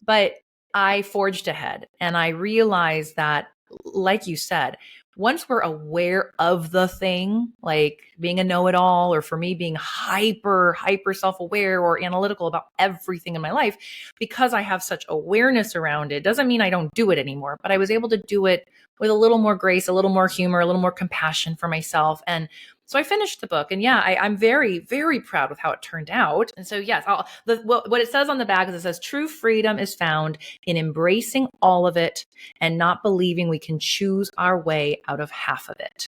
But I forged ahead, and I realized that, like you said, once we're aware of the thing, like being a know-it-all, or for me being hyper self-aware or analytical about everything in my life, because I have such awareness around it, doesn't mean I don't do it anymore, but I was able to do it with a little more grace, a little more humor, a little more compassion for myself. And so I finished the book, and I'm very, very proud with how it turned out. And so, yes, what it says on the back is, it says, true freedom is found in embracing all of it and not believing we can choose our way out of half of it.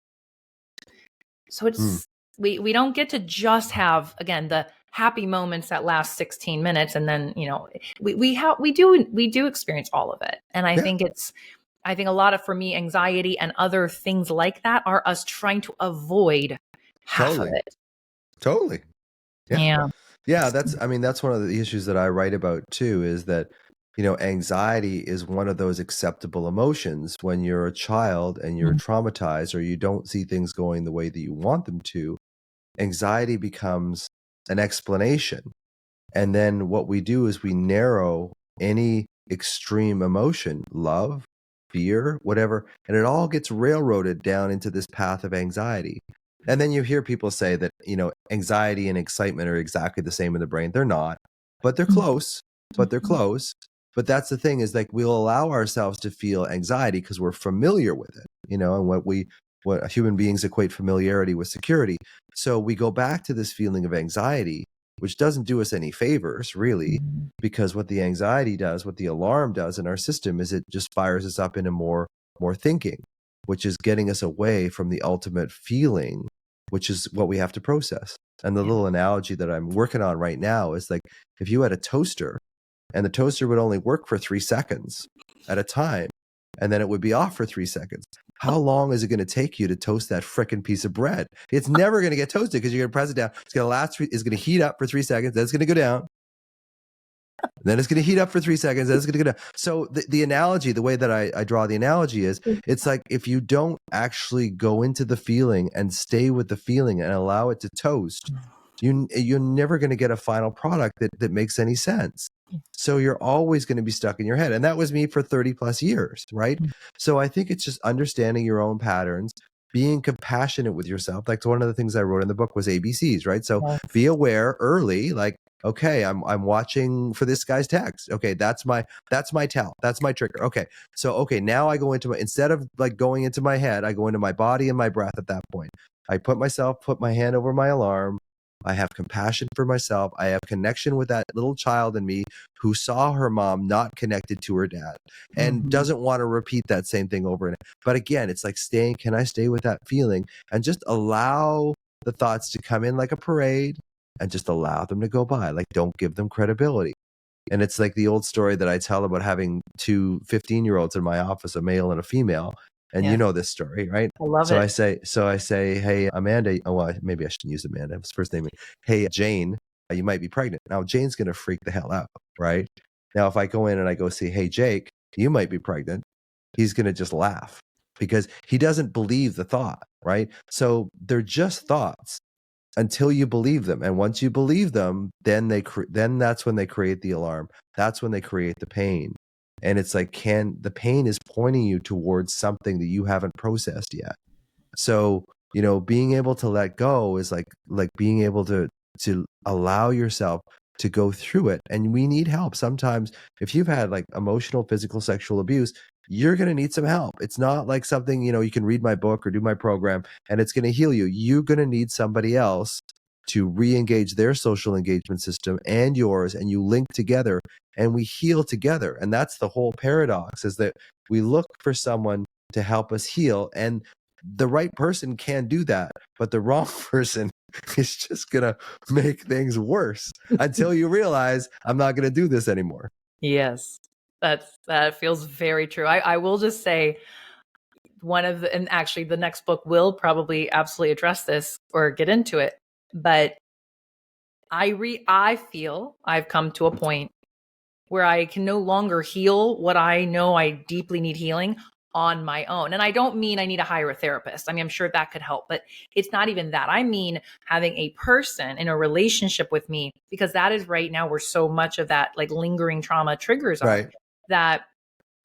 So it's, we don't get to just have, again, the happy moments that last 16 minutes. And then, we do experience all of it. And I think a lot of, for me, anxiety and other things like that are us trying to avoid half of it. Totally. Yeah. That's one of the issues that I write about too, is that, anxiety is one of those acceptable emotions when you're a child and you're traumatized, or you don't see things going the way that you want them to. Anxiety becomes an explanation. And then what we do is we narrow any extreme emotion, love, fear, whatever, and it all gets railroaded down into this path of anxiety. And then you hear people say that, anxiety and excitement are exactly the same in the brain. They're not, but they're close, But that's the thing, is like, we'll allow ourselves to feel anxiety because we're familiar with it, and what human beings equate familiarity with security. So we go back to this feeling of anxiety, which doesn't do us any favors, really, because what the anxiety does, what the alarm does in our system, is it just fires us up into more thinking, which is getting us away from the ultimate feeling, which is what we have to process. And the little analogy that I'm working on right now is like, if you had a toaster, and the toaster would only work for 3 seconds at a time, and then it would be off for 3 seconds. How long is it going to take you to toast that frickin' piece of bread? It's never going to get toasted, because you're going to press it down. It's going to heat up for 3 seconds. Then it's going to go down. Then it's going to heat up for 3 seconds. Then it's going to go down. So the analogy, the way that I draw the analogy is, it's like, if you don't actually go into the feeling and stay with the feeling and allow it to toast, you're never going to get a final product that makes any sense. So you're always going to be stuck in your head. And that was me for 30 plus years, right? So I think it's just understanding your own patterns, being compassionate with yourself. Like one of the things I wrote in the book was ABCs, right? So be aware early, like, okay, I'm watching for this guy's text. Okay, that's my tell. That's my trigger. Okay. So okay, now I go into instead of like going into my head, I go into my body and my breath at that point. I put my hand over my alarm. I have compassion for myself. I have connection with that little child in me who saw her mom not connected to her dad and doesn't want to repeat that same thing over and over. But again, it's like can I stay with that feeling and just allow the thoughts to come in like a parade and just allow them to go by. Like, don't give them credibility. And it's like the old story that I tell about having two 15-year-olds in my office, a male and a female. And you know this story, right? I love it. So I say, hey, Amanda, well, maybe I shouldn't use Amanda. His first name. Hey, Jane, you might be pregnant. Now, Jane's going to freak the hell out, right? Now, if I go in and I go say, hey, Jake, you might be pregnant, he's going to just laugh because he doesn't believe the thought, right? So they're just thoughts until you believe them. And once you believe them, then that's when they create the alarm. That's when they create the pain. And it's like, the pain is pointing you towards something that you haven't processed yet. So, being able to let go is like being able to allow yourself to go through it. And we need help. Sometimes if you've had like emotional, physical, sexual abuse, you're going to need some help. It's not like something, you can read my book or do my program and it's going to heal you. You're going to need somebody else to re-engage their social engagement system and yours, and you link together and we heal together. And that's the whole paradox, is that we look for someone to help us heal, and the right person can do that, but the wrong person is just going to make things worse until you realize, I'm not going to do this anymore. Yes, that feels very true. I will just say, and actually the next book will probably absolutely address this or get into it, but I feel I've come to a point where I can no longer heal what I know I deeply need healing on my own. And I don't mean I need to hire a therapist. I mean, I'm sure that could help, but it's not even that. I mean, having a person in a relationship with me, because that is right now where so much of that like lingering trauma triggers are, right. That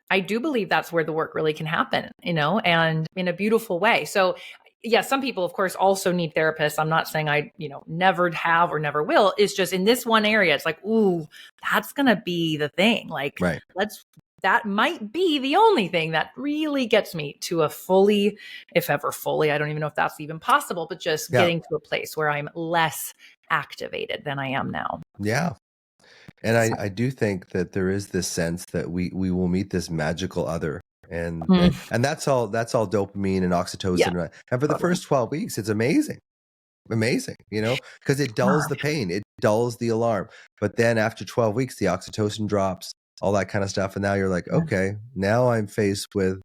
I do believe that's where the work really can happen, and in a beautiful way. So yeah, some people, of course, also need therapists. I'm not saying I, never have or never will. It's just in this one area, it's like, ooh, that's going to be the thing. Like, right. That might be the only thing that really gets me to a fully, if ever fully, I don't even know if that's even possible, but just getting to a place where I'm less activated than I am now. Yeah. And I do think that there is this sense that we will meet this magical other. And that's all dopamine and oxytocin. Yeah, and for the first 12 weeks, it's amazing, because it dulls the pain. It dulls the alarm. But then after 12 weeks, the oxytocin drops, all that kind of stuff. And now you're like, okay, now I'm faced with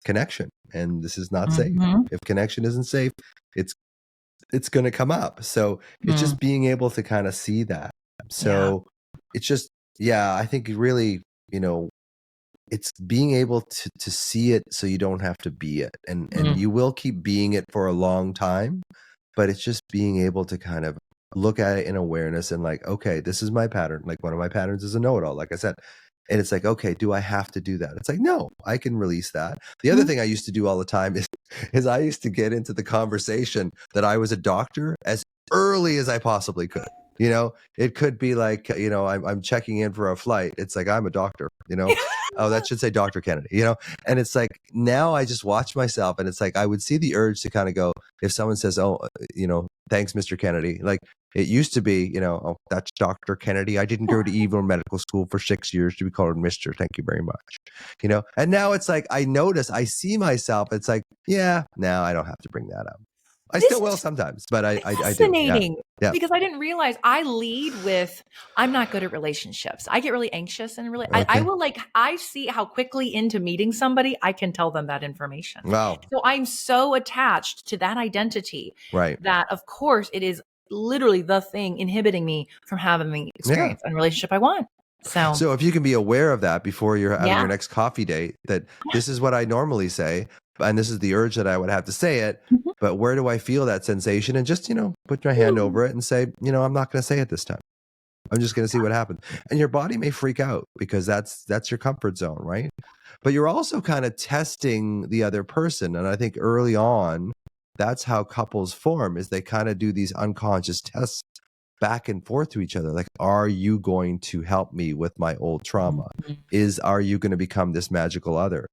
connection, and this is not safe. If connection isn't safe, it's going to come up. So it's just being able to kind of see that. So it's just, I think really, it's being able to see it so you don't have to be it. And you will keep being it for a long time, but it's just being able to kind of look at it in awareness and like, okay, this is my pattern. Like one of my patterns is a know-it-all, like I said. And it's like, okay, do I have to do that? It's like, no, I can release that. The other thing I used to do all the time is I used to get into the conversation that I was a doctor as early as I possibly could. It could be like, I'm checking in for a flight. It's like, I'm a doctor, oh, that should say Dr. Kennedy, and it's like, now I just watch myself, and it's like, I would see the urge to kind of go, if someone says, oh, thanks, Mr. Kennedy. Like it used to be, oh, that's Dr. Kennedy. I didn't go to evil medical school for 6 years to be called Mr. Thank you very much. And now it's like, I see myself. It's like, yeah, now I don't have to bring that up. I still will sometimes, but I do. Fascinating. Yeah. Because I didn't realize I lead with, I'm not good at relationships. I get really anxious and really, I will I see how quickly into meeting somebody, I can tell them that information. Wow. So I'm so attached to that identity, right, that of course it is literally the thing inhibiting me from having the experience and relationship I want. So if you can be aware of that before you're having your next coffee date, that this is what I normally say, and this is the urge that I would have to say it, but where do I feel that sensation? And just, put your hand over it and say, I'm not going to say it this time. I'm just going to see what happens. And your body may freak out because that's your comfort zone, right? But you're also kind of testing the other person. And I think early on, that's how couples form, is they kind of do these unconscious tests back and forth to each other. Like, are you going to help me with my old trauma? Are you going to become this magical other?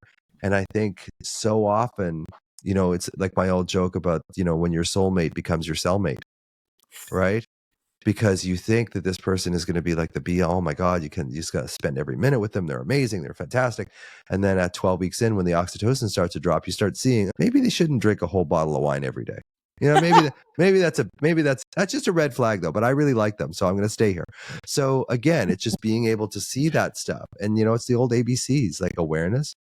And I think so often, it's like my old joke about, when your soulmate becomes your cellmate, right? Because you think that this person is going to be like the be all. Oh my God, you just got to spend every minute with them. They're amazing. They're fantastic. And then at 12 weeks in, when the oxytocin starts to drop, you start seeing maybe they shouldn't drink a whole bottle of wine every day. Maybe that's just a red flag though, but I really like them. So I'm going to stay here. So again, it's just being able to see that stuff. And it's the old ABCs, like awareness,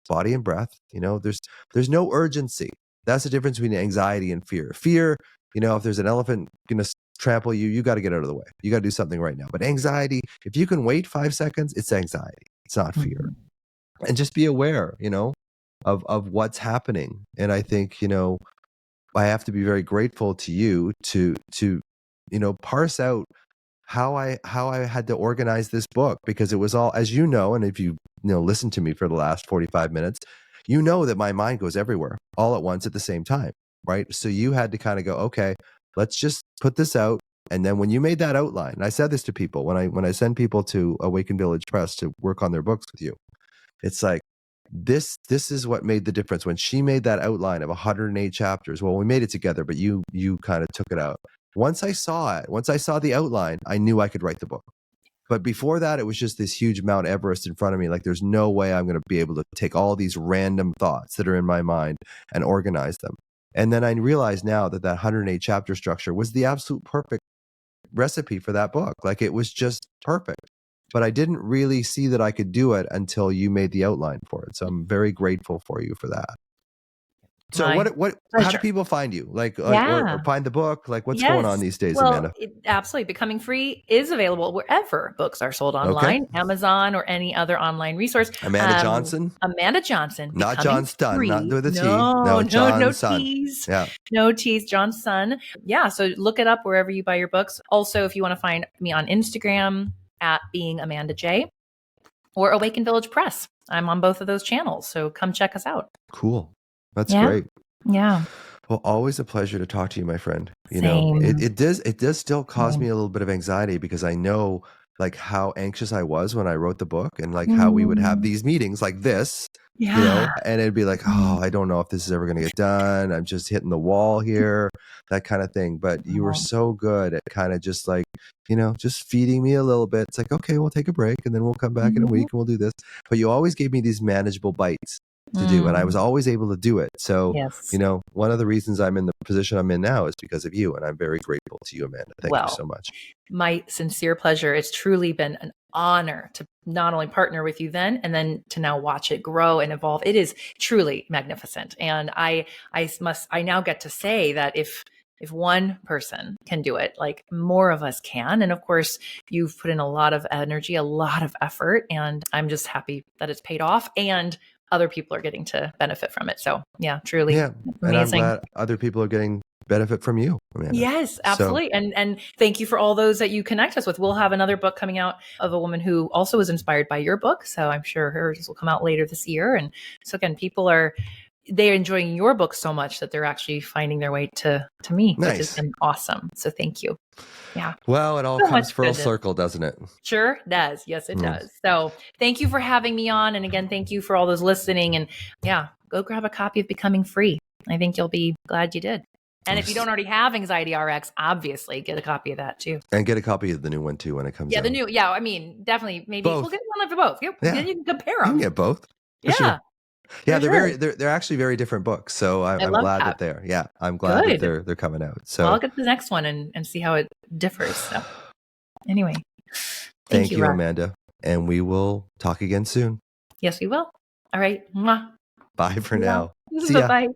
body and breath. There's no urgency. That's the difference between anxiety and fear. Fear, if there's an elephant going to trample you, you got to get out of the way. You got to do something right now. But anxiety, if you can wait 5 seconds, it's anxiety. It's not fear. And just be aware, of what's happening. And I think, I have to be very grateful to you to parse out how I had to organize this book, because it was all, as and if you listen to me for the last 45 minutes, that my mind goes everywhere all at once at the same time, right? So you had to kind of go, okay, let's just put this out. And then when you made that outline, and I said this to people when I send people to Awaken Village Press to work on their books with you, it's like, this is what made the difference. When she made that outline of 108 chapters, well, we made it together, but you kind of took it out. Once I saw the outline, I knew I could write the book. But before that, it was just this huge Mount Everest in front of me. Like, there's no way I'm going to be able to take all these random thoughts that are in my mind and organize them. And then I realized now that 108 chapter structure was the absolute perfect recipe for that book. Like, it was just perfect. But I didn't really see that I could do it until you made the outline for it. So I'm very grateful for you for that. So how do people find you? Or find the book? Like, what's going on these days, Amanda? Absolutely. Becoming Free is available wherever books are sold online, Amazon or any other online resource. Amanda Johnson? Amanda Johnson. Not John Stun, not with a T. No, John no Sun. T's. Yeah. No T's, John Sun. Yeah, so look it up wherever you buy your books. Also, if you want to find me on Instagram at being Amanda J, or Awaken Village Press. I'm on both of those channels, so come check us out. Cool. That's great. Yeah. Well, always a pleasure to talk to you, my friend. Same. It does still cause me a little bit of anxiety, because I know like how anxious I was when I wrote the book, and like how we would have these meetings like this, and it'd be like, oh, I don't know if this is ever going to get done. I'm just hitting the wall here, that kind of thing. But you were so good at kind of just like, just feeding me a little bit. It's like, okay, we'll take a break and then we'll come back in a week and we'll do this. But you always gave me these manageable bites to do, and I was always able to do it. So, one of the reasons I'm in the position I'm in now is because of you, and I'm very grateful to you, Amanda. Thank you so much. My sincere pleasure. It's truly been an honor to not only partner with you then, and then to now watch it grow and evolve. It is truly magnificent. And I now get to say that if one person can do it, like, more of us can. And of course, you've put in a lot of energy, a lot of effort, and I'm just happy that it's paid off and other people are getting to benefit from it. So yeah, truly amazing. And I'm glad other people are getting benefit from you, Amanda. Yes, absolutely. So, and thank you for all those that you connect us with. We'll have another book coming out of a woman who also was inspired by your book. So I'm sure hers will come out later this year. And so again, they're enjoying your book so much that they're actually finding their way to me, which has been awesome. So thank you. Yeah. Well, it all comes full circle, doesn't it? Sure does. Yes, it does. So thank you for having me on. And again, thank you for all those listening. And go grab a copy of Becoming Free. I think you'll be glad you did. And if you don't already have Anxiety RX, obviously get a copy of that too. And get a copy of the new one too when it comes out. I mean, definitely, maybe we'll get one for both. Then you can compare them. You can get both. Yeah. Sure. Yeah, they're actually very different books. So I'm glad that they're I'm glad that they're coming out. So I'll get the next one and see how it differs. So anyway, thank you, Amanda. And we will talk again soon. Yes, we will. All right. Mwah. Bye for now. Bye-bye.